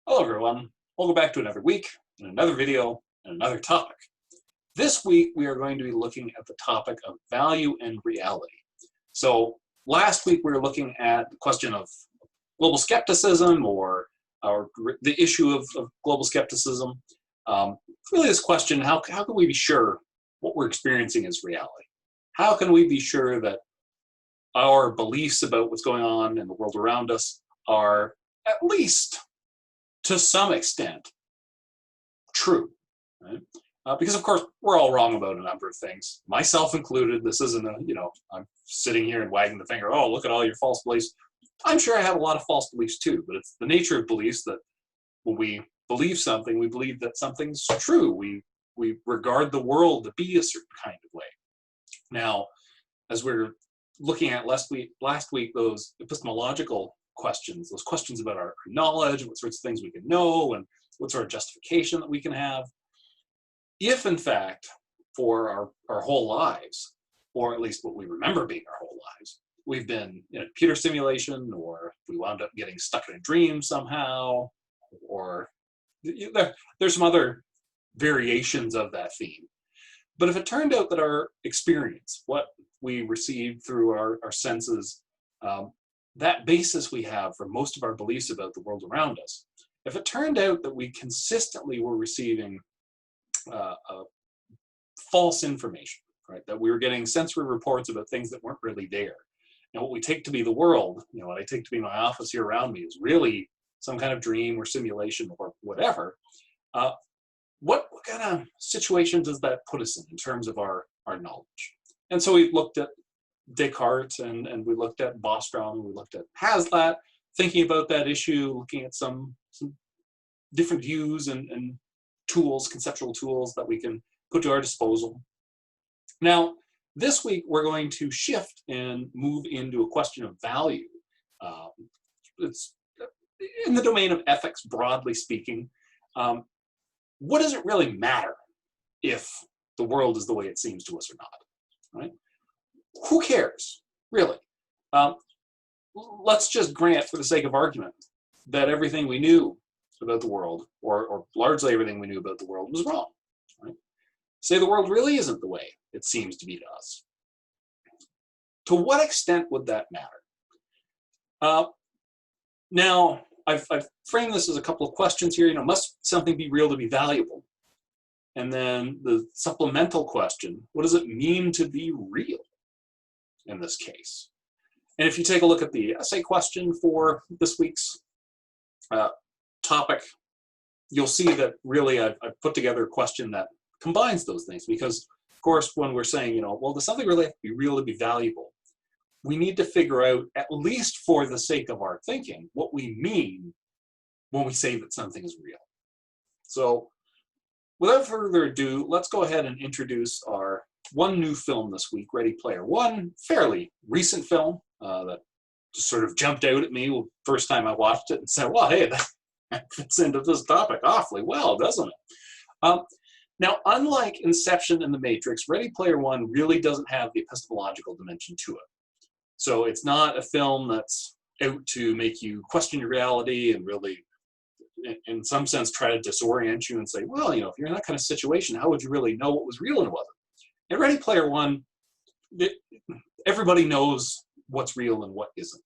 Hello everyone, welcome back to another week, and another video, and another topic. This week we are going to be looking at the topic of value and reality. So last week we were looking at the question of global skepticism or the issue of global skepticism. Really this question, how can we be sure what we're experiencing is reality? How can we be sure that our beliefs about what's going on in the world around us are at least to some extent true, right? Because of course we're all wrong about a number of things, myself included. This isn't I'm sitting here and wagging the finger, oh, look at all your false beliefs. I'm sure I have a lot of false beliefs too, but it's the nature of beliefs that when we believe something, we believe that something's true. We regard the world to be a certain kind of way. Now, as we're looking at last week, those epistemological questions, those questions about our knowledge, what sorts of things we can know, and what sort of justification that we can have. If, in fact, for our whole lives, or at least what we remember being our whole lives, we've been in a computer simulation, or we wound up getting stuck in a dream somehow, or there's some other variations of that theme. But if it turned out that our experience, what we received through our senses, that basis we have for most of our beliefs about the world around us, if it turned out that we consistently were receiving false information, right? That we were getting sensory reports about things that weren't really there. And what we take to be the world, what I take to be my office here around me is really some kind of dream or simulation or whatever. What kind of situation does that put us in terms of our knowledge? And so we looked at Descartes and we looked at Bostrom, we looked at Hazlitt, thinking about that issue, looking at some different views and tools, conceptual tools that we can put to our disposal. Now, this week we're going to shift and move into a question of value. It's in the domain of ethics, broadly speaking. What does it really matter if the world is the way it seems to us or not, right? Who cares, really? Let's just grant, for the sake of argument, that everything we knew about the world, or largely everything we knew about the world, was wrong, right? Say the world really isn't the way it seems to be to us. To what extent would that matter? Now, I've framed this as a couple of questions here. Must something be real to be valuable? And then the supplemental question, what does it mean to be real in this case? And if you take a look at the essay question for this week's topic, you'll see that really I've put together a question that combines those things, because of course when we're saying, well, does something really have to be real to be valuable? We need to figure out, at least for the sake of our thinking, what we mean when we say that something is real. So without further ado, let's go ahead and introduce our one new film this week, Ready Player One, fairly recent film that just sort of jumped out at me the first time I watched it and said, well, hey, that fits into this topic awfully well, doesn't it? Now, unlike Inception and The Matrix, Ready Player One really doesn't have the epistemological dimension to it. So it's not a film that's out to make you question your reality and really, in some sense, try to disorient you and say, well, if you're in that kind of situation, how would you really know what was real and wasn't? In Ready Player One, everybody knows what's real and what isn't.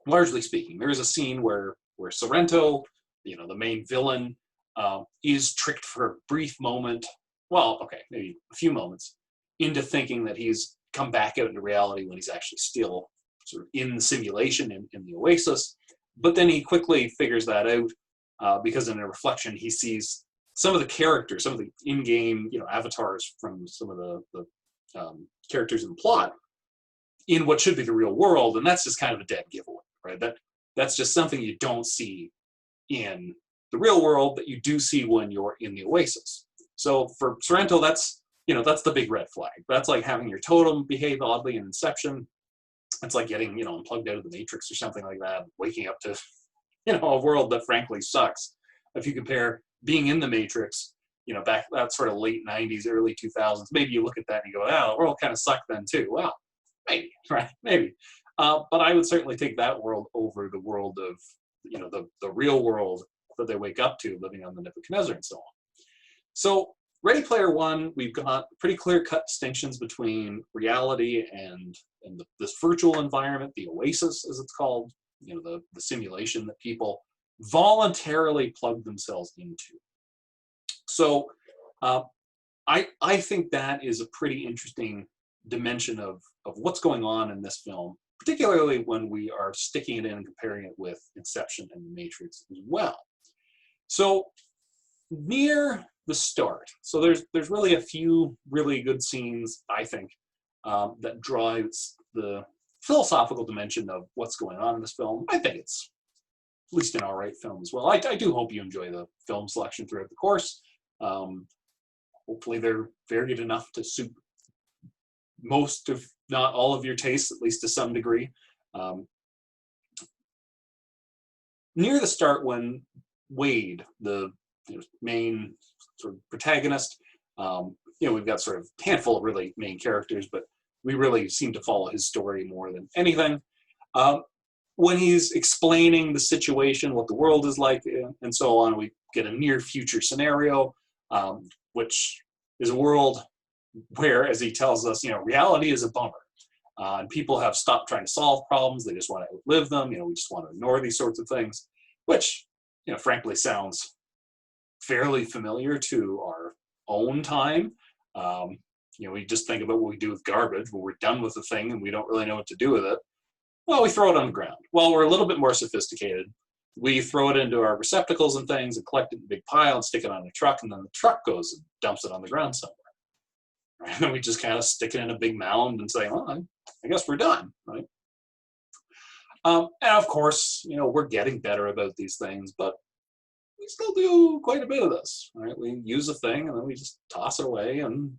Largely speaking, there is a scene where Sorrento, the main villain, is tricked for a brief moment, well, okay, maybe a few moments, into thinking that he's come back out into reality when he's actually still sort of in the simulation in the Oasis. But then he quickly figures that out because in a reflection he sees some of the characters, some of the in-game avatars from some of the characters in the plot in what should be the real world, and that's just kind of a dead giveaway, right? That's just something you don't see in the real world that you do see when you're in the Oasis. So for Sorrento, that's the big red flag. That's like having your totem behave oddly in Inception. It's like getting unplugged out of the Matrix or something like that, waking up to a world that frankly sucks. If you compare being in the Matrix, back that sort of late 90s, early 2000s, maybe you look at that and you go, oh, the world kind of sucked then too. Well, maybe, right? Maybe. But I would certainly take that world over the world of the real world that they wake up to living on the Nebuchadnezzar and so on. So Ready Player One, we've got pretty clear-cut distinctions between reality and this virtual environment, the Oasis, as it's called, the simulation that people voluntarily plug themselves into. So I think that is a pretty interesting dimension of what's going on in this film, particularly when we are sticking it in and comparing it with Inception and The Matrix as well. So near the start, so there's really a few really good scenes, I think, that drives the philosophical dimension of what's going on in this film. I think it's at least an all right film as well. I do hope you enjoy the film selection throughout the course. Hopefully they're varied enough to suit most, if not all, of your tastes, at least to some degree. Near the start, when Wade, the main sort of protagonist, we've got sort of a handful of really main characters, but we really seem to follow his story more than anything. When he's explaining the situation, what the world is like, and so on, we get a near future scenario, which is a world where, as he tells us, reality is a bummer. And people have stopped trying to solve problems. They just want to outlive them. We just want to ignore these sorts of things, which, frankly sounds fairly familiar to our own time. We just think about what we do with garbage when we're done with the thing and we don't really know what to do with it. Well, we throw it on the ground. Well, we're a little bit more sophisticated. We throw it into our receptacles and things and collect it in a big pile and stick it on a truck, and then the truck goes and dumps it on the ground somewhere. Right? And then we just kind of stick it in a big mound and say, well, I guess we're done, right? And of course, we're getting better about these things, but we still do quite a bit of this, right? We use a thing and then we just toss it away, and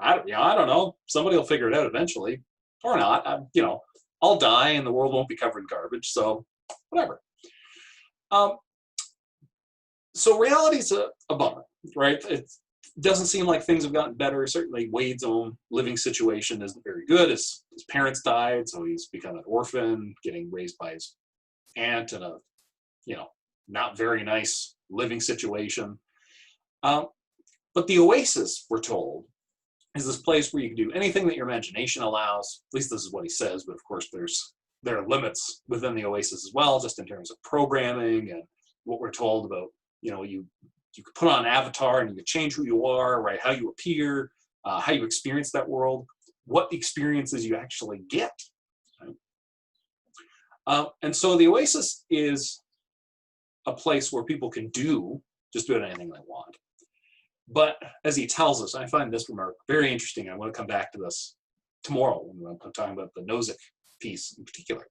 I don't know. Somebody will figure it out eventually, or not. I'll die and the world won't be covered in garbage, so whatever. So reality's a bummer, right? It doesn't seem like things have gotten better. Certainly Wade's own living situation isn't very good. His parents died, so he's become an orphan, getting raised by his aunt in a, not very nice living situation. But the Oasis, we're told, is this place where you can do anything that your imagination allows. At least this is what he says, but of course there are limits within the Oasis as well, just in terms of programming and what we're told about, you could put on an avatar and you could change who you are, right? How you appear, how you experience that world, what experiences you actually get. Right? And so the Oasis is a place where people can do just about anything they want. But as he tells us, I find this remark very interesting. I want to come back to this tomorrow when I'm talking about the Nozick piece in particular.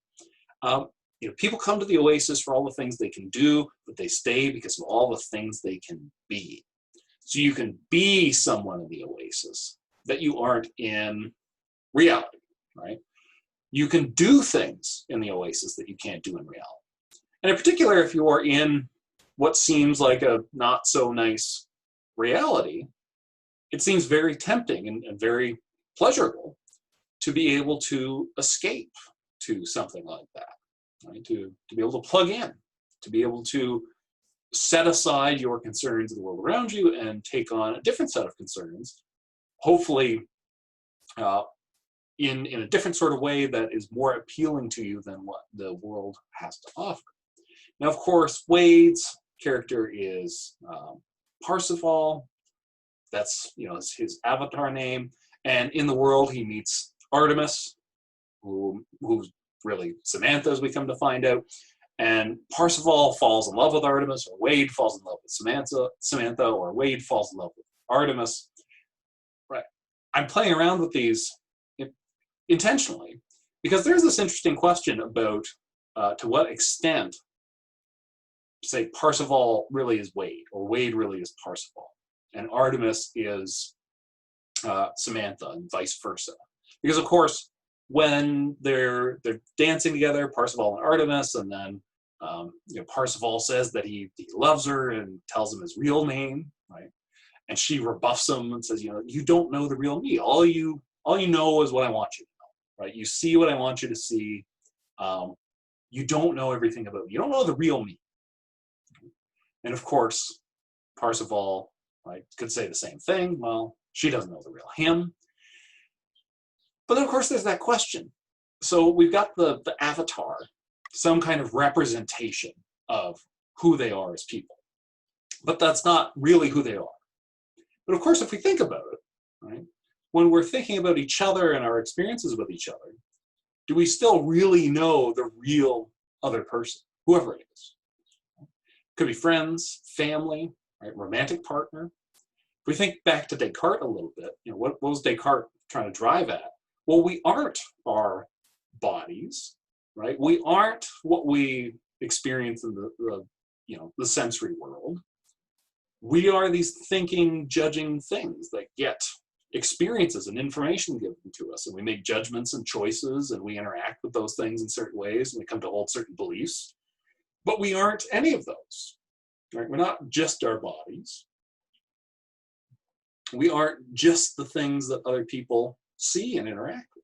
People come to the Oasis for all the things they can do, but they stay because of all the things they can be. So you can be someone in the Oasis that you aren't in reality, right? You can do things in the Oasis that you can't do in reality. And in particular, if you are in what seems like a not so nice reality, it seems very tempting and very pleasurable to be able to escape to something like that, right? To be able to plug in, to be able to set aside your concerns of the world around you and take on a different set of concerns, hopefully in a different sort of way that is more appealing to you than what the world has to offer. Now, of course, Wade's character is Parsifal. That's his avatar name. And in the world, he meets Artemis, who's really Samantha, as we come to find out. And Parsifal falls in love with Artemis, or Wade falls in love with Samantha, or Wade falls in love with Artemis. Right. I'm playing around with these intentionally because there's this interesting question about to what extent, say, Parsifal really is Wade, or Wade really is Parsifal, and Artemis is Samantha, and vice versa. Because of course, when they're dancing together, Parsifal and Artemis, and then Parsifal says that he loves her and tells him his real name, right? And she rebuffs him and says, you don't know the real me. All you know is what I want you to know, right? You see what I want you to see. you don't know everything about me. You don't know the real me. And of course, Parsifal, right, could say the same thing. Well, she doesn't know the real him. But then, of course, there's that question. So we've got the avatar, some kind of representation of who they are as people. But that's not really who they are. But of course, if we think about it, right, when we're thinking about each other and our experiences with each other, do we still really know the real other person, whoever it is? Could be friends, family, right, romantic partner. If we think back to Descartes a little bit, what was Descartes trying to drive at? Well, we aren't our bodies, right? We aren't what we experience in the sensory world. We are these thinking, judging things that get experiences and information given to us, and we make judgments and choices, and we interact with those things in certain ways, and we come to hold certain beliefs. But we aren't any of those, right? We're not just our bodies. We aren't just the things that other people see and interact with.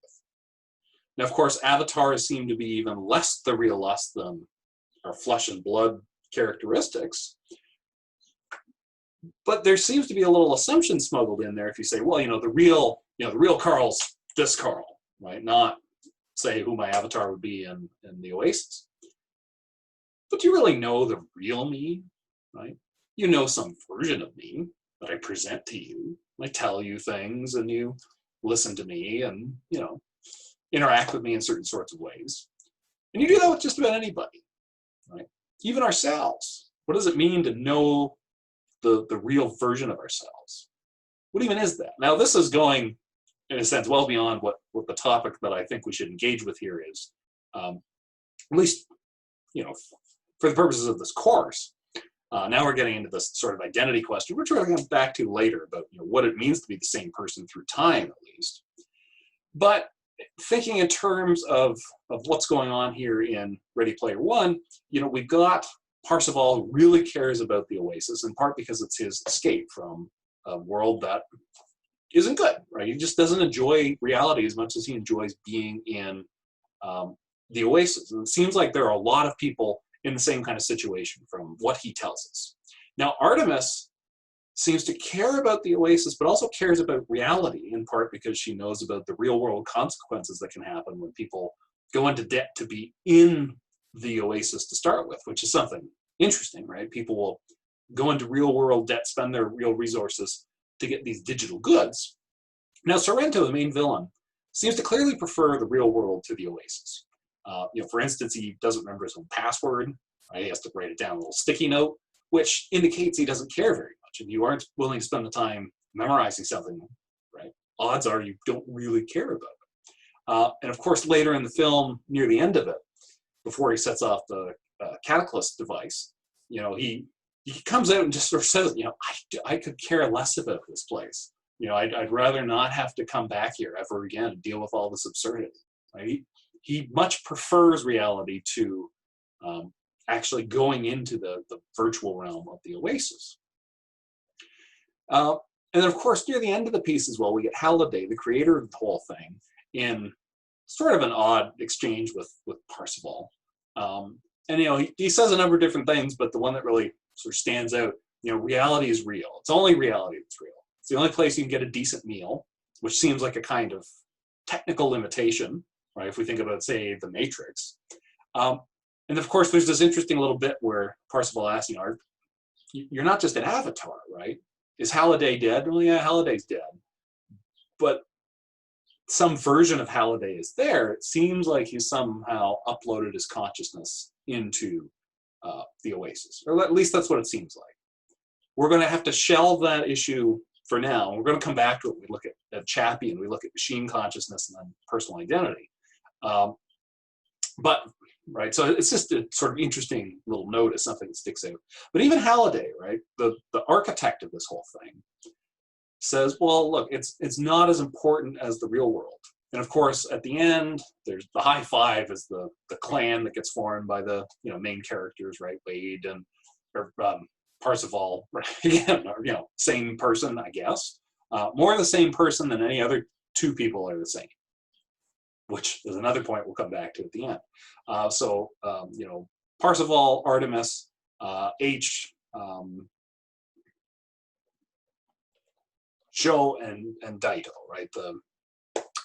Now, of course, avatars seem to be even less the real us than our flesh and blood characteristics. But there seems to be a little assumption smuggled in there if you say, well, the real Carl's this Carl, right? Not say who my avatar would be in the Oasis. But do you really know the real me, right? You know some version of me that I present to you. I tell you things and you listen to me and, interact with me in certain sorts of ways. And you do that with just about anybody, right? Even ourselves. What does it mean to know the real version of ourselves? What even is that? Now, this is going, in a sense, well beyond what the topic that I think we should engage with here is. At least, for the purposes of this course. Now we're getting into this sort of identity question, which we're going to come back to later about what it means to be the same person through time, at least. But thinking in terms of what's going on here in Ready Player One, we've got Parsifal who really cares about the Oasis, in part because it's his escape from a world that isn't good, right? He just doesn't enjoy reality as much as he enjoys being in the Oasis. And it seems like there are a lot of people in the same kind of situation from what he tells us. Now, Artemis seems to care about the Oasis, but also cares about reality, in part because she knows about the real world consequences that can happen when people go into debt to be in the Oasis to start with, which is something interesting, right? People will go into real world debt, spend their real resources to get these digital goods. Now, Sorrento, the main villain, seems to clearly prefer the real world to the Oasis. For instance, he doesn't remember his own password. Right? He has to write it down on a little sticky note, which indicates he doesn't care very much. If you aren't willing to spend the time memorizing something, right, odds are you don't really care about it. And of course, later in the film, near the end of it, before he sets off the Cataclysm device, he comes out and just sort of says, I could care less about this place. I'd rather not have to come back here ever again and deal with all this absurdity. Right? He much prefers reality to actually going into the virtual realm of the Oasis. And then, of course, near the end of the piece as well, we get Halliday, the creator of the whole thing, in sort of an odd exchange with Parsifal. And, he says a number of different things, but the one that really sort of stands out, reality is real. It's only reality that's real. It's the only place you can get a decent meal, which seems like a kind of technical limitation, right? If we think about, say, The Matrix. And of course, there's this interesting little bit where Parsifal asks, you're not just an avatar, right? Is Halliday dead? Well, yeah, Halliday's dead. But some version of Halliday is there. It seems like he's somehow uploaded his consciousness into the Oasis. Or at least that's what it seems like. We're going to have to shelve that issue for now. We're going to come back to it. We look at Chappie and we look at machine consciousness and then personal identity. But right, so it's just a sort of interesting little note as something that sticks out. But even Halliday, right, the architect of this whole thing, says, well, look, it's not as important as the real world. And of course, at the end, there's the high five is the clan that gets formed by the main characters, right, Wade and Parsifal, right? Again, same person, I guess. More the same person than any other two people are the same. which is another point we'll come back to at the end. You know, Parsifal, Artemis, H, Sho, and Daito, right? The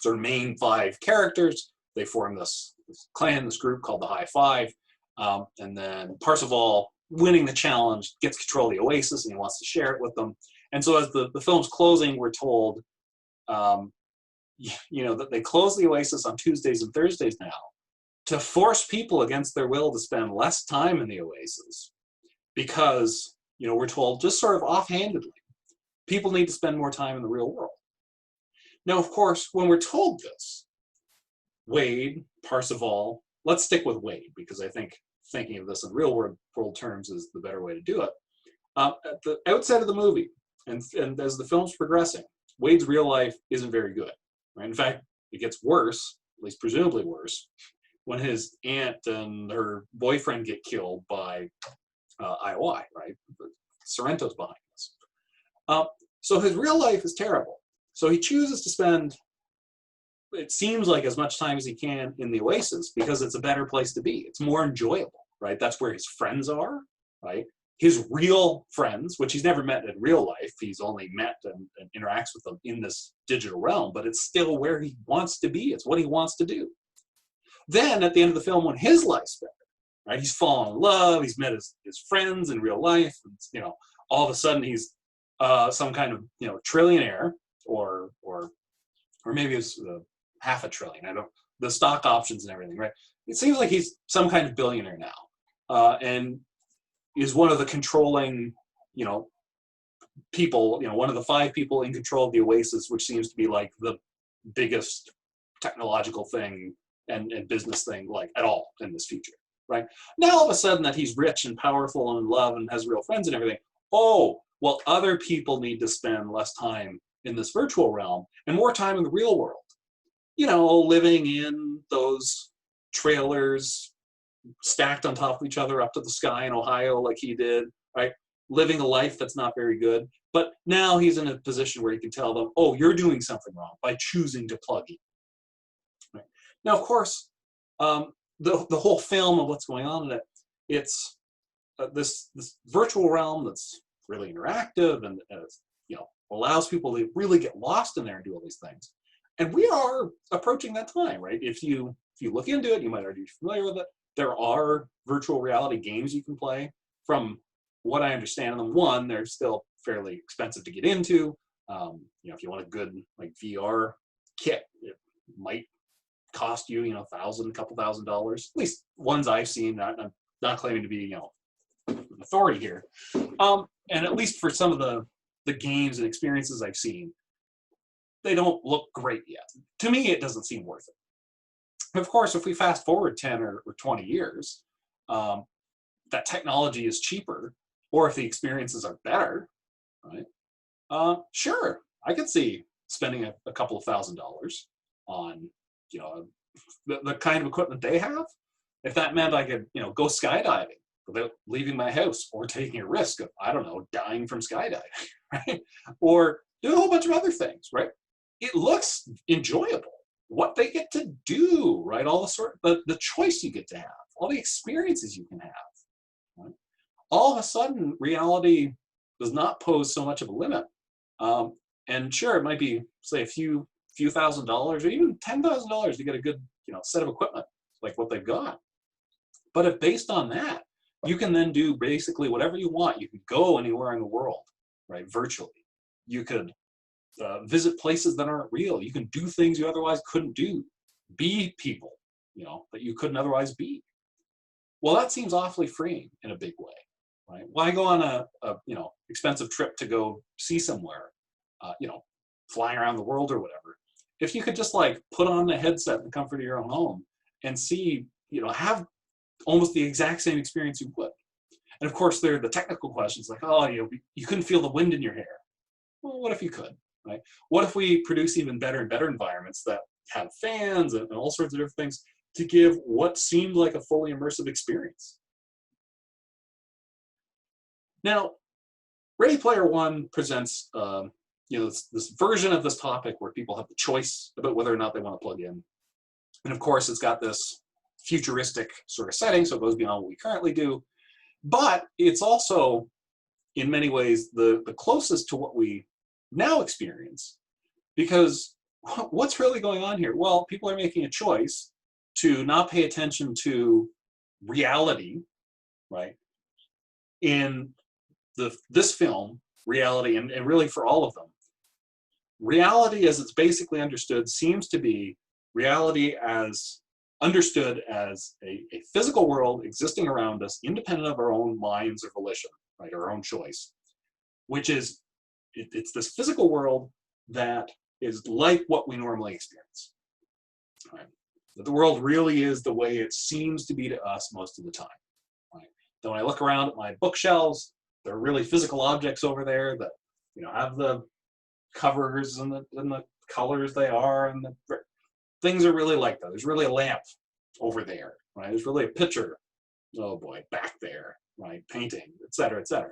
sort of main 5 characters. They form this clan, this group called the High Five. And then Parsifal, winning the challenge, gets control of the Oasis, and he wants to share it with them. And so as the film's closing, we're told, you know, that they close the Oasis on Tuesdays and Thursdays now to force people against their will to spend less time in the Oasis. Because, you know, we're told just sort of offhandedly, people need to spend more time in the real world. Now, of course, when we're told this, Wade, Parsifal, let's stick with Wade, because I think thinking of this in real world terms is the better way to do it. At the outset of the movie, and as the film's progressing, Wade's real life isn't very good. Right? In fact, it gets worse, at least presumably worse, when his aunt and her boyfriend get killed by IOI, right? Sorrento's behind this. So his real life is terrible. So he chooses to spend, it seems like, as much time as he can in the Oasis because it's a better place to be. It's more enjoyable, right? That's where his friends are, right? His real friends, which he's never met in real life, he's only met and interacts with them in this digital realm, but it's still where he wants to be. It's what he wants to do. Then at the end of the film, when his life's better, right? He's fallen in love, he's met his friends in real life, and, you know, all of a sudden he's some kind of, you know, trillionaire, or maybe it's half a trillion. I don't, the stock options and everything, right? It seems like he's some kind of billionaire now, and is one of the controlling, you know, people, you know, one of the 5 people in control of the Oasis, which seems to be like the biggest technological thing and business thing like at all in this future, right? Now all of a sudden that he's rich and powerful and in love and has real friends and everything, oh, well, other people need to spend less time in this virtual realm and more time in the real world. You know, living in those trailers stacked on top of each other up to the sky in Ohio like he did, right? Living a life that's not very good. But now he's in a position where he can tell them, oh, you're doing something wrong by choosing to plug in. Right? Now, of course, the whole film of what's going on in it, it's this virtual realm that's really interactive and you know, allows people to really get lost in there and do all these things. And we are approaching that time, right? If you look into it, you might already be familiar with it. There are virtual reality games you can play. From what I understand of them, one, they're still fairly expensive to get into. You know, if you want a good like VR kit, it might cost you, you know, $1,000, couple $1,000. At least ones I've seen. I'm not claiming to be, you know, an authority here. And at least for some of the games and experiences I've seen, they don't look great yet. To me, it doesn't seem worth it. Of course, if we fast forward 10 or 20 years, that technology is cheaper, or if the experiences are better, right? Sure, I could see spending a couple of $1,000 on, you know, the kind of equipment they have. If that meant I could, you know, go skydiving without leaving my house or taking a risk of, I don't know, dying from skydiving, right? Or do a whole bunch of other things, right? It looks enjoyable. What they get to do, right? All the choice you get to have, all the experiences you can have. Right? All of a sudden, reality does not pose so much of a limit. And sure, it might be, say, a few $1,000s or even $10,000 to get a good, you know, set of equipment like what they've got. But if based on that, you can then do basically whatever you want. You can go anywhere in the world, right? Virtually. You could visit places that aren't real. You can do things you otherwise couldn't do. Be people, you know, that you couldn't otherwise be. Well, that seems awfully freeing in a big way, right? Why go on a you know, expensive trip to go see somewhere, you know, flying around the world or whatever, if you could just like put on the headset in the comfort of your own home and see, you know, have almost the exact same experience you would. And of course, there are the technical questions like, oh, you couldn't feel the wind in your hair. Well, what if you could, right? What if we produce even better and better environments that have fans and all sorts of different things to give what seemed like a fully immersive experience? Now, Ready Player One presents you know, this version of this topic where people have the choice about whether or not they want to plug in. And of course, it's got this futuristic sort of setting, so it goes beyond what we currently do. But it's also, in many ways, the closest to what we now experience. Because what's really going on here? Well, people are making a choice to not pay attention to reality, right? In this film, reality, and really for all of them, reality as it's basically understood seems to be reality as understood as a physical world existing around us, independent of our own minds or volition, right, our own choice, which is, it's this physical world that is like what we normally experience, right? That the world really is the way it seems to be to us most of the time, right? Then when I look around at my bookshelves, there are really physical objects over there that, you know, have the covers and the colors they are, and the things are really like that. There's really a lamp over there, right? There's really a picture, oh boy, back there, right? Painting, et cetera, et cetera.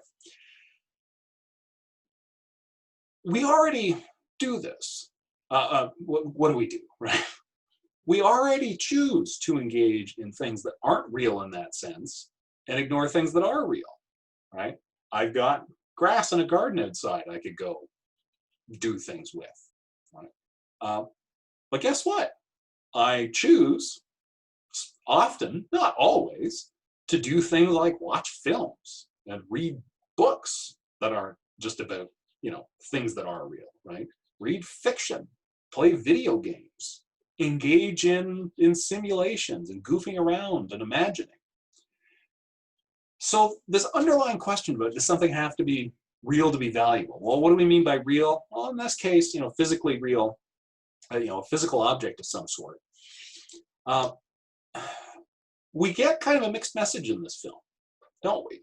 We already do this. What do we do, right? We already choose to engage in things that aren't real in that sense and ignore things that are real, right? I've got grass in a garden outside I could go do things with, right? But guess what? I choose often, not always, to do things like watch films and read books that aren't just about, you know, things that are real, right? Read fiction, play video games, engage in simulations and goofing around and imagining. So this underlying question about, does something have to be real to be valuable? Well, what do we mean by real? Well, in this case, you know, physically real, you know, a physical object of some sort. We get kind of a mixed message in this film, don't we?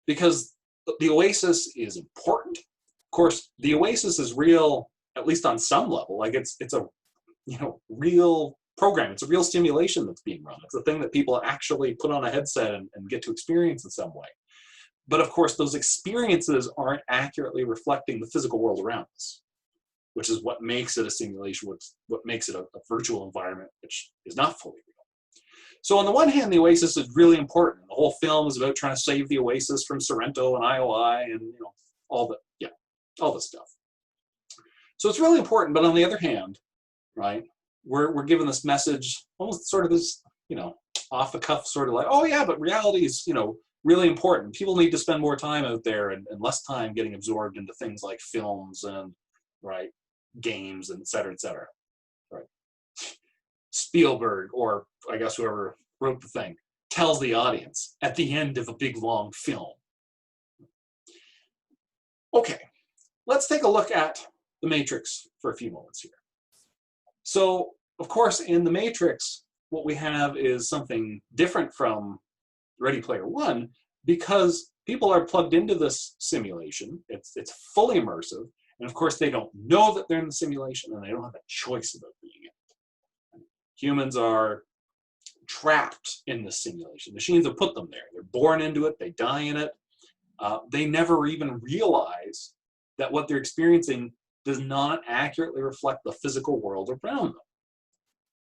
Because the Oasis is important. Of course, the Oasis is real, at least on some level. Like it's a, you know, real program. It's a real stimulation that's being run. It's a thing that people actually put on a headset and get to experience in some way. But of course, those experiences aren't accurately reflecting the physical world around us, which is what makes it a simulation, what makes it a virtual environment, which is not fully real. So on the one hand, the Oasis is really important. The whole film is about trying to save the Oasis from Sorrento and IOI and, you know, all the stuff. So it's really important. But on the other hand, right, we're given this message, almost sort of this, you know, off the cuff sort of like, oh yeah, but reality is, you know, really important. People need to spend more time out there and less time getting absorbed into things like films and, right, games and et cetera, right? Spielberg, or I guess whoever wrote the thing, tells the audience at the end of a big long film. Okay, let's take a look at The Matrix for a few moments here. So, of course, in The Matrix, what we have is something different from Ready Player One, because people are plugged into this simulation. It's fully immersive, and of course, they don't know that they're in the simulation, and they don't have a choice about being in it. Humans are trapped in the simulation. Machines have put them there. They're born into it. They die in it. They never even realize that what they're experiencing does not accurately reflect the physical world around them.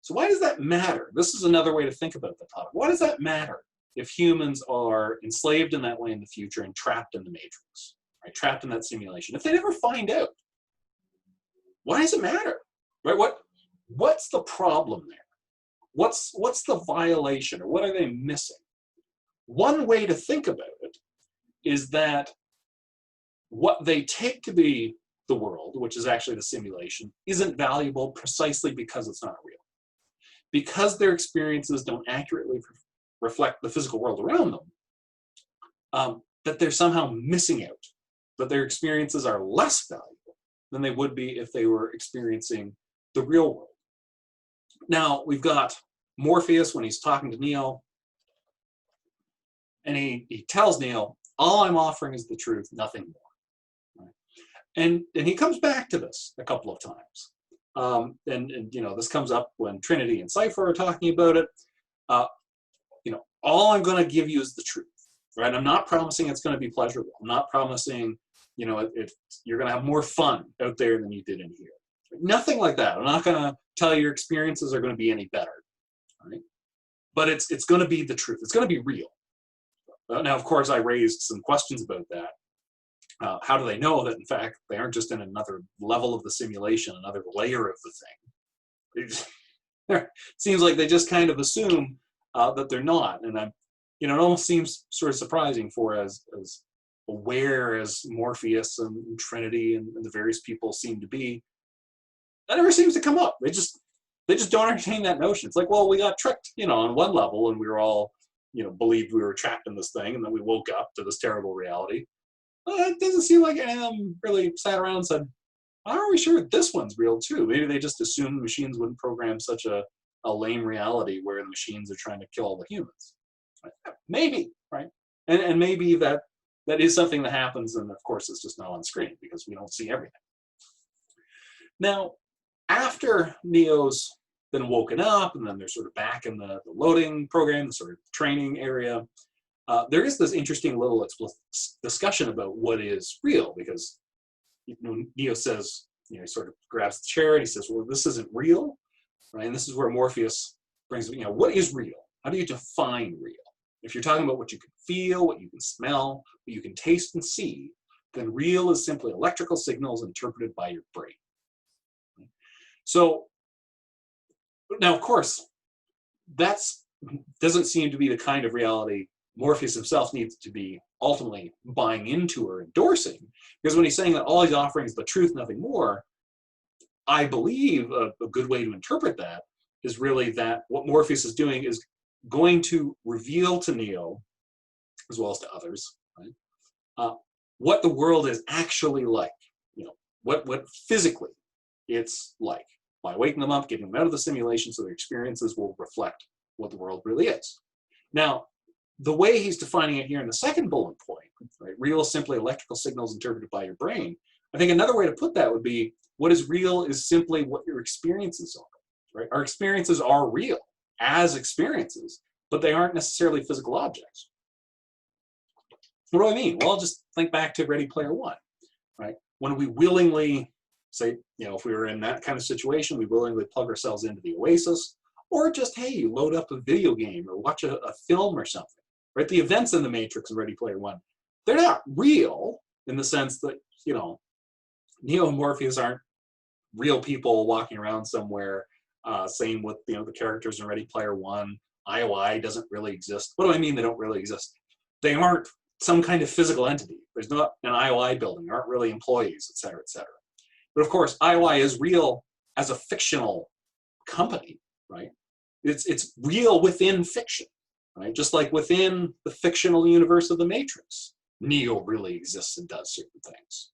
So why does that matter? This is another way to think about the topic. Why does that matter if humans are enslaved in that way in the future and trapped in the Matrix, right? Trapped in that simulation? If they never find out, why does it matter? Right? What's the problem there? What's the violation, or what are they missing? One way to think about it is that what they take to be the world, which is actually the simulation, isn't valuable precisely because it's not real. Because their experiences don't accurately reflect the physical world around them, that they're somehow missing out, that their experiences are less valuable than they would be if they were experiencing the real world. Now, we've got Morpheus when he's talking to Neo, and he tells Neo, all I'm offering is the truth, nothing more. Right? And he comes back to this a couple of times. And you know, this comes up when Trinity and Cypher are talking about it. You know, all I'm going to give you is the truth, right? I'm not promising it's going to be pleasurable. I'm not promising, you know, you're going to have more fun out there than you did in here. Nothing like that. I'm not going to tell you your experiences are going to be any better. right? But it's going to be the truth. It's going to be real. Now, of course, I raised some questions about that. How do they know that, in fact, they aren't just in another level of the simulation, another layer of the thing? It seems like they just kind of assume that they're not. And it almost seems sort of surprising for as aware as Morpheus and Trinity and the various people seem to be. That never seems to come up. They just don't entertain that notion. It's like, well, we got tricked, on one level, and we were all, believed we were trapped in this thing, and then we woke up to this terrible reality. It doesn't seem like any of them really sat around and said, are we sure this one's real too? Maybe they just assumed machines wouldn't program such a lame reality where the machines are trying to kill all the humans. Right? Maybe, right? And maybe that is something that happens, and of course it's just not on screen because we don't see everything. Now, after Neo's been woken up, and then they're sort of back in the loading program, the sort of training area, there is this interesting little discussion about what is real, because Neo says, he sort of grabs the chair and he says, well, this isn't real, right? And this is where Morpheus brings, what is real? How do you define real? If you're talking about what you can feel, what you can smell, what you can taste and see, then real is simply electrical signals interpreted by your brain. So now, of course, that doesn't seem to be the kind of reality Morpheus himself needs to be ultimately buying into or endorsing, because when he's saying that all he's offering is the truth, nothing more, I believe a good way to interpret that is really that what Morpheus is doing is going to reveal to Neo, as well as to others, right, what the world is actually like, what physically it's like, by waking them up, getting them out of the simulation so their experiences will reflect what the world really is. Now, the way he's defining it here in the second bullet point, right, real is simply electrical signals interpreted by your brain. I think another way to put that would be, what is real is simply what your experiences are, right? Our experiences are real as experiences, but they aren't necessarily physical objects. What do I mean? Well, just think back to Ready Player One, right? When we willingly, say, if we were in that kind of situation, we willingly plug ourselves into the Oasis, or just, hey, you load up a video game or watch a film or something, right? The events in the Matrix and Ready Player One, they're not real in the sense that, Neo and Morpheus aren't real people walking around somewhere. Same with, the characters in Ready Player One. IOI doesn't really exist. What do I mean they don't really exist? They aren't some kind of physical entity. There's not an IOI building. There aren't really employees, et cetera, et cetera. But of course, IOI is real as a fictional company, right? It's real within fiction, right? Just like within the fictional universe of the Matrix, Neo really exists and does certain things.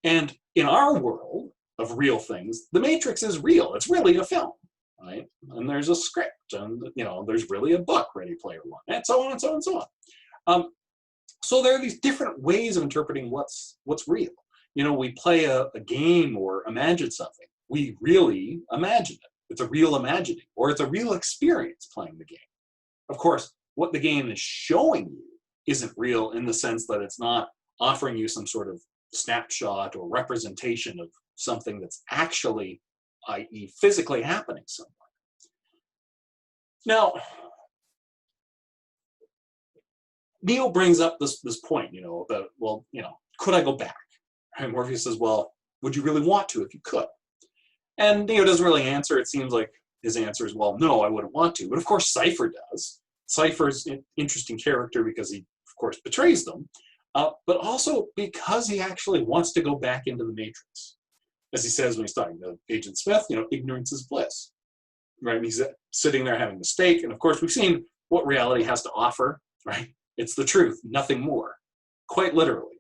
And in our world of real things, the Matrix is real. It's really a film, right? And there's a script, and there's really a book, Ready Player One, and so on and so on and so on. So there are these different ways of interpreting what's real. We play a game or imagine something. We really imagine it. It's a real imagining, or it's a real experience playing the game. Of course, what the game is showing you isn't real in the sense that it's not offering you some sort of snapshot or representation of something that's actually, i.e., physically happening somewhere. Now, Neo brings up this point, about, well, could I go back? And Morpheus says, well, would you really want to if you could? And Neo doesn't really answer. It seems like his answer is, well, no, I wouldn't want to. But of course, Cypher does. Cypher's an interesting character because he, of course, betrays them, but also because he actually wants to go back into the Matrix. As he says when he's talking to Agent Smith, ignorance is bliss. Right? And he's sitting there having a steak. And of course, we've seen what reality has to offer, right? It's the truth, nothing more. Quite literally.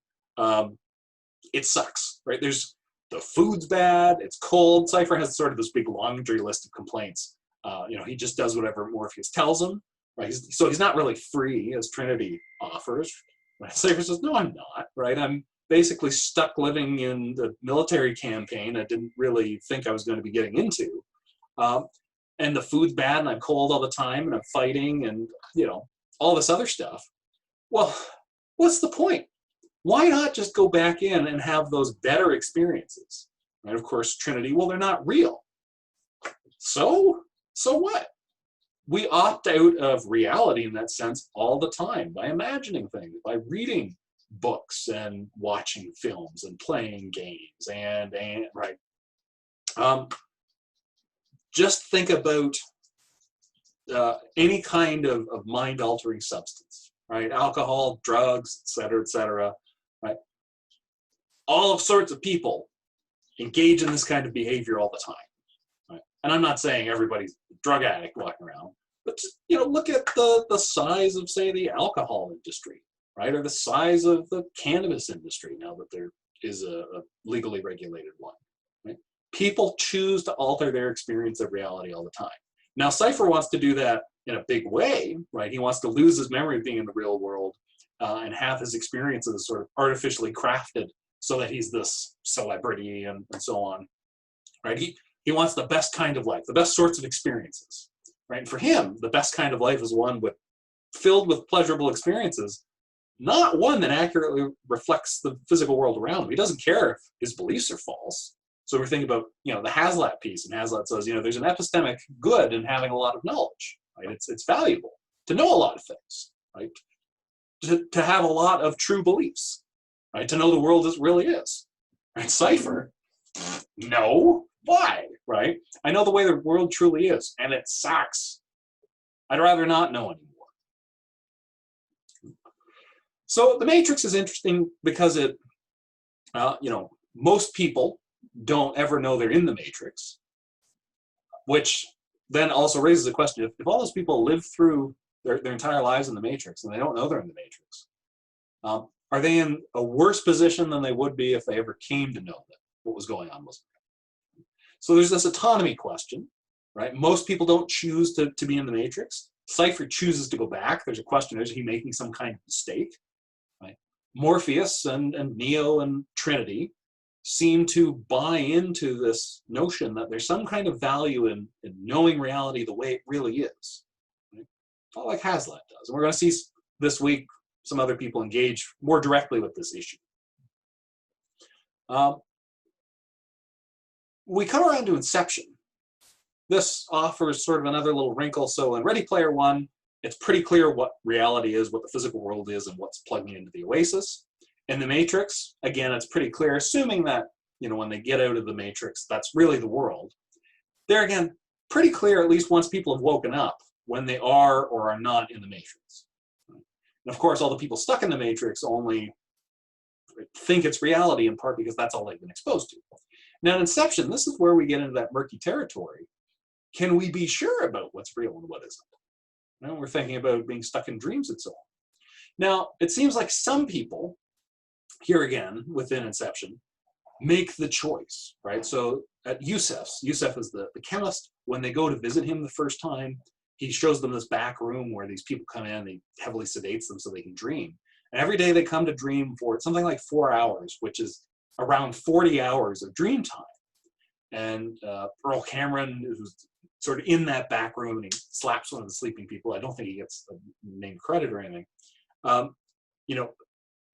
It sucks, right? The food's bad, it's cold. Cypher has sort of this big laundry list of complaints. He just does whatever Morpheus tells him, right? So he's not really free, as Trinity offers. Right? Cypher says, no, I'm not, right? I'm basically stuck living in the military campaign I didn't really think I was going to be getting into. And the food's bad, and I'm cold all the time, and I'm fighting, and, all this other stuff. Well, what's the point? Why not just go back in and have those better experiences? And of course, Trinity, well, they're not real. So what? we opt out of reality in that sense all the time by imagining things, by reading books and watching films and playing games and right. Just think about any kind of mind-altering substance, right? Alcohol, drugs, et cetera, right? All sorts of people engage in this kind of behavior all the time, right? And I'm not saying everybody's a drug addict walking around, but just, look at the size of, say, the alcohol industry, right? Or the size of the cannabis industry now that there is a legally regulated one, right? People choose to alter their experience of reality all the time. Now, Cypher wants to do that in a big way, right? He wants to lose his memory of being in the real world and have his experiences sort of artificially crafted so that he's this celebrity and so on, right? He wants the best kind of life, the best sorts of experiences, right? And for him, the best kind of life is one filled with pleasurable experiences, not one that accurately reflects the physical world around him. He doesn't care if his beliefs are false. So we're thinking about, the Hazlitt piece, and Hazlitt says, there's an epistemic good in having a lot of knowledge, right? It's valuable to know a lot of things, right? To have a lot of true beliefs, right? To know the world as it really is, right? Cypher, no, why, right? I know the way the world truly is, and it sucks. I'd rather not know anymore. So the Matrix is interesting because it, most people don't ever know they're in the Matrix, which then also raises the question, if all those people live through their entire lives in the Matrix and they don't know they're in the Matrix, are they in a worse position than they would be if they ever came to know that what was going on was? So there's this autonomy question, right? Most people don't choose to be in the Matrix. Cypher chooses to go back. There's a question, is he making some kind of mistake? Right? Morpheus and Neo and Trinity seem to buy into this notion that there's some kind of value in knowing reality the way it really is. Right? Not like Hazlitt does. And we're going to see this week some other people engage more directly with this issue. We come around to Inception. This offers sort of another little wrinkle. So in Ready Player One, it's pretty clear what reality is, what the physical world is, and what's plugging into the Oasis. In the Matrix, again, it's pretty clear, assuming that, when they get out of the Matrix, that's really the world. There again, pretty clear, at least once people have woken up, when they are or are not in the Matrix. And of course, all the people stuck in the Matrix only think it's reality, in part because that's all they've been exposed to. Now in Inception, this is where we get into that murky territory. Can we be sure about what's real and what isn't? We're thinking about being stuck in dreams and so on. Now, it seems like some people, here again, within Inception, make the choice, right? So at Yusef is the chemist. When they go to visit him the first time, he shows them this back room where these people come in, he heavily sedates them so they can dream. And every day they come to dream for something like 4 hours, which is around 40 hours of dream time. And Earl Cameron, who's sort of in that back room, and he slaps one of the sleeping people. I don't think he gets a name credit or anything.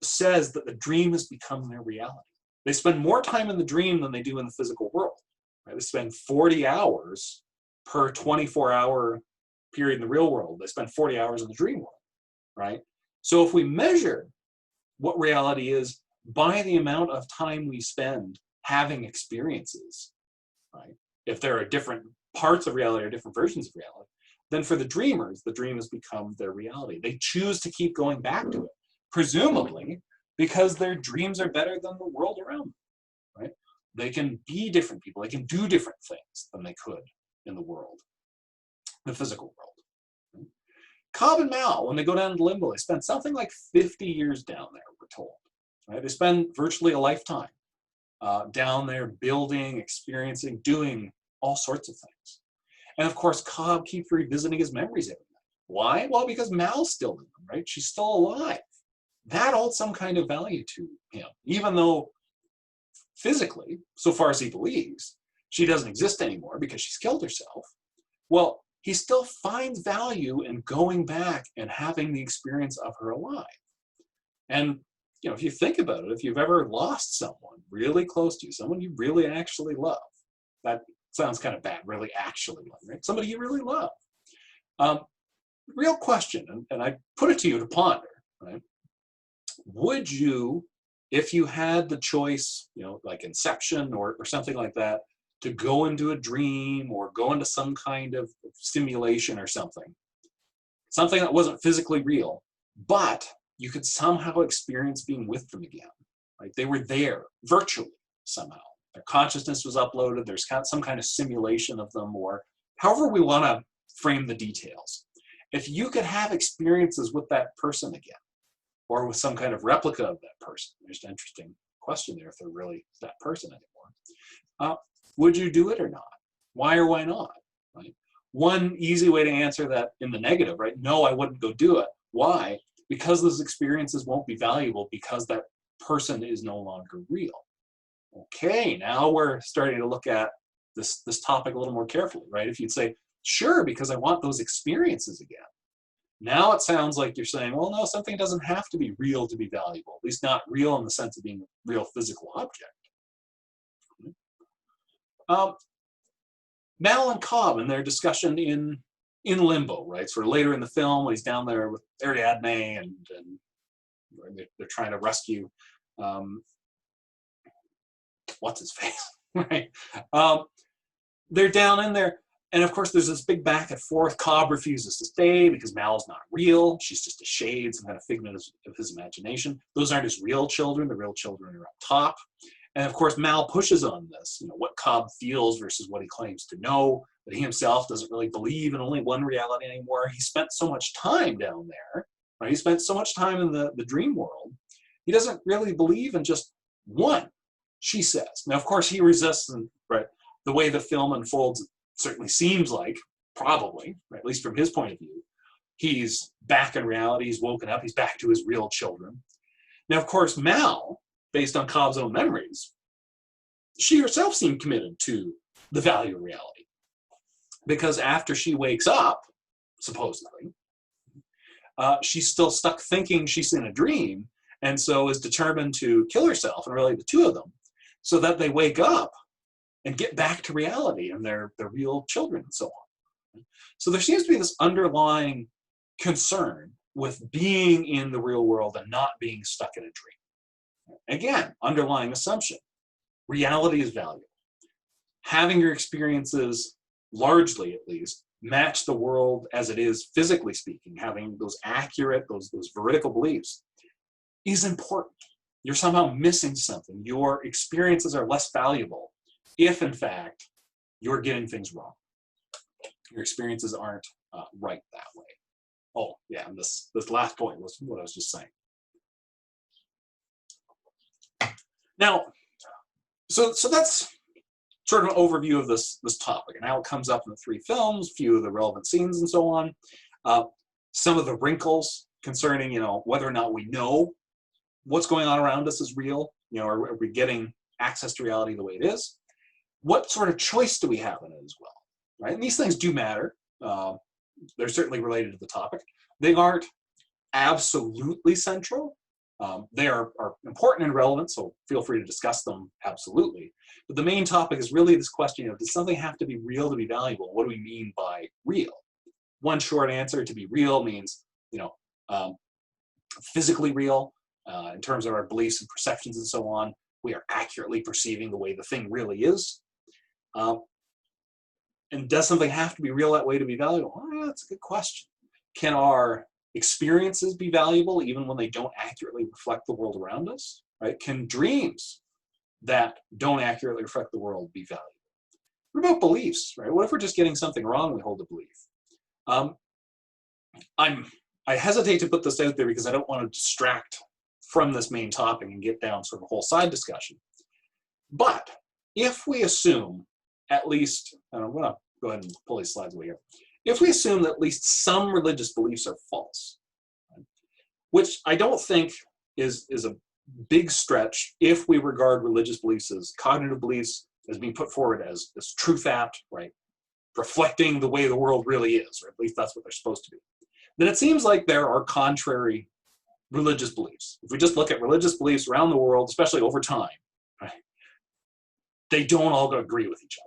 Says that the dream has become their reality. They spend more time in the dream than they do in the physical world. Right? They spend 40 hours per 24-hour period in the real world. They spend 40 hours in the dream world, right? So if we measure what reality is by the amount of time we spend having experiences, right? If there are different parts of reality or different versions of reality, then for the dreamers, the dream has become their reality. They choose to keep going back to it, presumably because their dreams are better than the world around them, right? They can be different people. They can do different things than they could in the world, the physical world. Right? Cobb and Mal, when they go down to limbo, they spend something like 50 years down there, we're told. Right? They spend virtually a lifetime down there building, experiencing, doing all sorts of things. And of course, Cobb keeps revisiting his memories every night. Why? Well, because Mal's still in them, right? She's still alive. That holds some kind of value to him, even though physically, so far as he believes, she doesn't exist anymore because she's killed herself. Well, he still finds value in going back and having the experience of her alive. And if you think about it, if you've ever lost someone really close to you, someone you really actually love, that sounds kind of bad, really actually love, right? Somebody you really love. Real question, and I put it to you to ponder, right? Would you, if you had the choice, like Inception or something like that, to go into a dream or go into some kind of simulation or something that wasn't physically real, but you could somehow experience being with them again, right? They were there virtually somehow. Their consciousness was uploaded. There's some kind of simulation of them, or however we want to frame the details. If you could have experiences with that person again, or with some kind of replica of that person, there's an interesting question there if they're really that person anymore. Would you do it or not? Why or why not? Right? One easy way to answer that in the negative, right? No, I wouldn't go do it. Why? Because those experiences won't be valuable because that person is no longer real. Okay, now we're starting to look at this topic a little more carefully, right? If you'd say, sure, because I want those experiences again. Now it sounds like you're saying, well, no, something doesn't have to be real to be valuable, at least not real in the sense of being a real physical object. Mal and Cobb in their discussion in Limbo, right? Sort of later in the film, when he's down there with Ariadne and they're trying to rescue what's his face, right? They're down in there, and of course there's this big back and forth. Cobb refuses to stay because Mal's not real. She's just a shade, some kind of figment of his imagination. Those aren't his real children. The real children are up top. And of course, Mal pushes on this, what Cobb feels versus what he claims to know, that he himself doesn't really believe in only one reality anymore. He spent so much time down there, right? He spent so much time in the dream world. He doesn't really believe in just one, she says. Now, of course, he resists, and right, the way the film unfolds, it certainly seems like, probably, right, at least from his point of view, he's back in reality, he's woken up, he's back to his real children. Now, of course, Mal, based on Cobb's own memories, she herself seemed committed to the value of reality. Because after she wakes up, supposedly, she's still stuck thinking she's in a dream, and so is determined to kill herself, and really the two of them, so that they wake up and get back to reality and their real children and so on. So there seems to be this underlying concern with being in the real world and not being stuck in a dream. Again, underlying assumption, reality is valuable. Having your experiences, largely at least, match the world as it is physically speaking, having those accurate, those veridical beliefs, is important. You're somehow missing something. Your experiences are less valuable if, in fact, you're getting things wrong. Your experiences aren't right that way. Oh, yeah, and this last point was what I was just saying. Now, so that's sort of an overview of this topic, and how it comes up in the three films, a few of the relevant scenes, and so on. Some of the wrinkles concerning, whether or not we know what's going on around us is real. Are we getting access to reality the way it is? What sort of choice do we have in it as well, right? And these things do matter. They're certainly related to the topic. They aren't absolutely central. They are important and relevant, so feel free to discuss them, absolutely. But the main topic is really this question, does something have to be real to be valuable? What do we mean by real? One short answer, to be real means, physically real, in terms of our beliefs and perceptions and so on. We are accurately perceiving the way the thing really is. And does something have to be real that way to be valuable? Oh, yeah, that's a good question. Can our experiences be valuable even when they don't accurately reflect the world around us? Right? Can dreams that don't accurately reflect the world be valuable? What about beliefs? Right? What if we're just getting something wrong? We hold a belief. I hesitate to put this out there because I don't want to distract from this main topic and get down sort of a whole side discussion. But if we assume at least, and I'm going to go ahead and pull these slides away here. If we assume that at least some religious beliefs are false, right, which I don't think is a big stretch if we regard religious beliefs as cognitive beliefs, as being put forward as true fact, right, reflecting the way the world really is, or at least that's what they're supposed to be, then it seems like there are contrary religious beliefs. If we just look at religious beliefs around the world, especially over time, right, they don't all agree with each other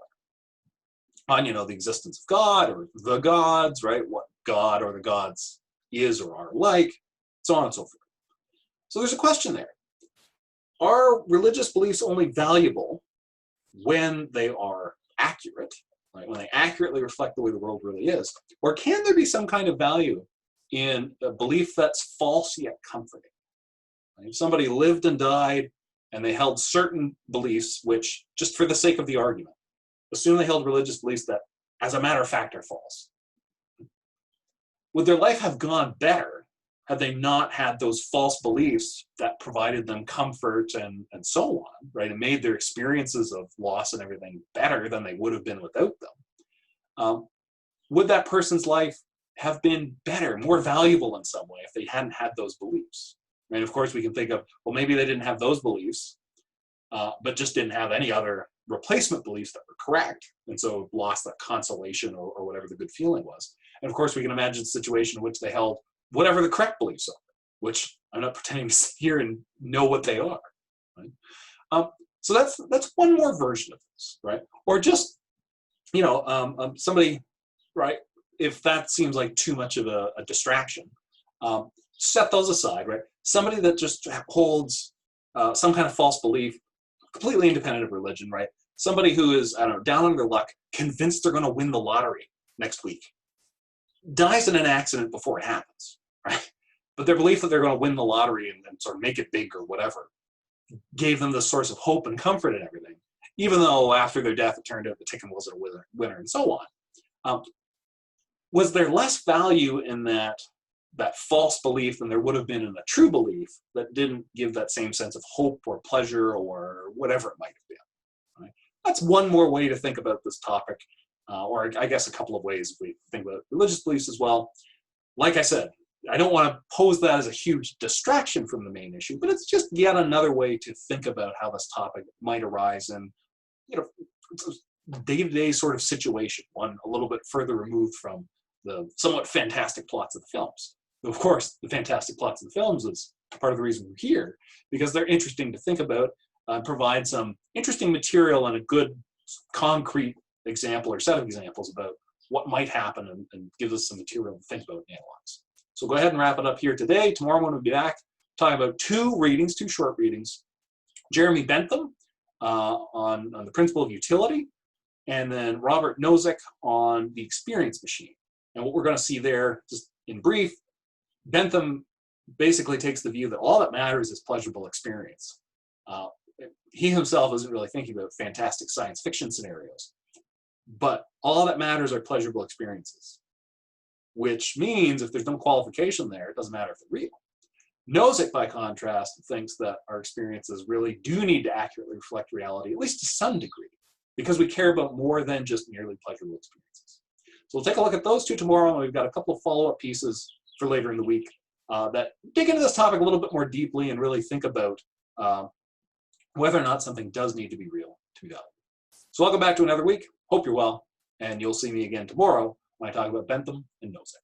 on, the existence of God or the gods, right? God or the gods is or are like, so on and so forth. So there's a question there. Are religious beliefs only valuable when they are accurate, right? When they accurately reflect the way the world really is? Or can there be some kind of value in a belief that's false yet comforting? Right? If somebody lived and died and they held certain beliefs, which, just for the sake of the argument, assume they held religious beliefs that, as a matter of fact, are false. Would their life have gone better had they not had those false beliefs that provided them comfort and so on, right? And made their experiences of loss and everything better than they would have been without them? Would that person's life have been better, more valuable in some way if they hadn't had those beliefs? And of course, we can think of, well, maybe they didn't have those beliefs, but just didn't have any other replacement beliefs that were correct, and so lost that consolation or whatever the good feeling was. And of course, we can imagine a situation in which they held whatever the correct beliefs are, which I'm not pretending to sit here and know what they are. Right? So that's one more version of this, right? Or just, somebody, right? If that seems like too much of a distraction, set those aside, right? Somebody that just holds some kind of false belief, completely independent of religion, right? Somebody who is, I don't know, down on their luck, convinced they're going to win the lottery next week, dies in an accident before it happens, right? But their belief that they're going to win the lottery and sort of make it big or whatever gave them the source of hope and comfort and everything, even though after their death it turned out the ticket wasn't a winner and so on. Was there less value in that false belief than there would have been in a true belief that didn't give that same sense of hope or pleasure or whatever it might have been? Right? That's one more way to think about this topic, or I guess a couple of ways if we think about religious beliefs as well. Like I said, I don't want to pose that as a huge distraction from the main issue, but it's just yet another way to think about how this topic might arise in, day-to-day sort of situation, one a little bit further removed from the somewhat fantastic plots of the films. Of course, the fantastic plots of the films is part of the reason we're here, because they're interesting to think about, provide some interesting material and a good concrete example or set of examples about what might happen and gives us some material to think about and analyze. So go ahead and wrap it up here today. Tomorrow when we'll be back, talking about two short readings. Jeremy Bentham on the principle of utility, and then Robert Nozick on the experience machine. And what we're going to see there, just in brief, Bentham basically takes the view that all that matters is pleasurable experience. He himself isn't really thinking about fantastic science fiction scenarios, but all that matters are pleasurable experiences, which means if there's no qualification there, it doesn't matter if they're real. Nozick, by contrast, thinks that our experiences really do need to accurately reflect reality, at least to some degree, because we care about more than just merely pleasurable experiences. So we'll take a look at those two tomorrow, and we've got a couple of follow-up pieces for later in the week that dig into this topic a little bit more deeply and really think about whether or not something does need to be real to be valuable. So welcome back to another week. Hope you're well, and you'll see me again tomorrow when I talk about Bentham and Nozick.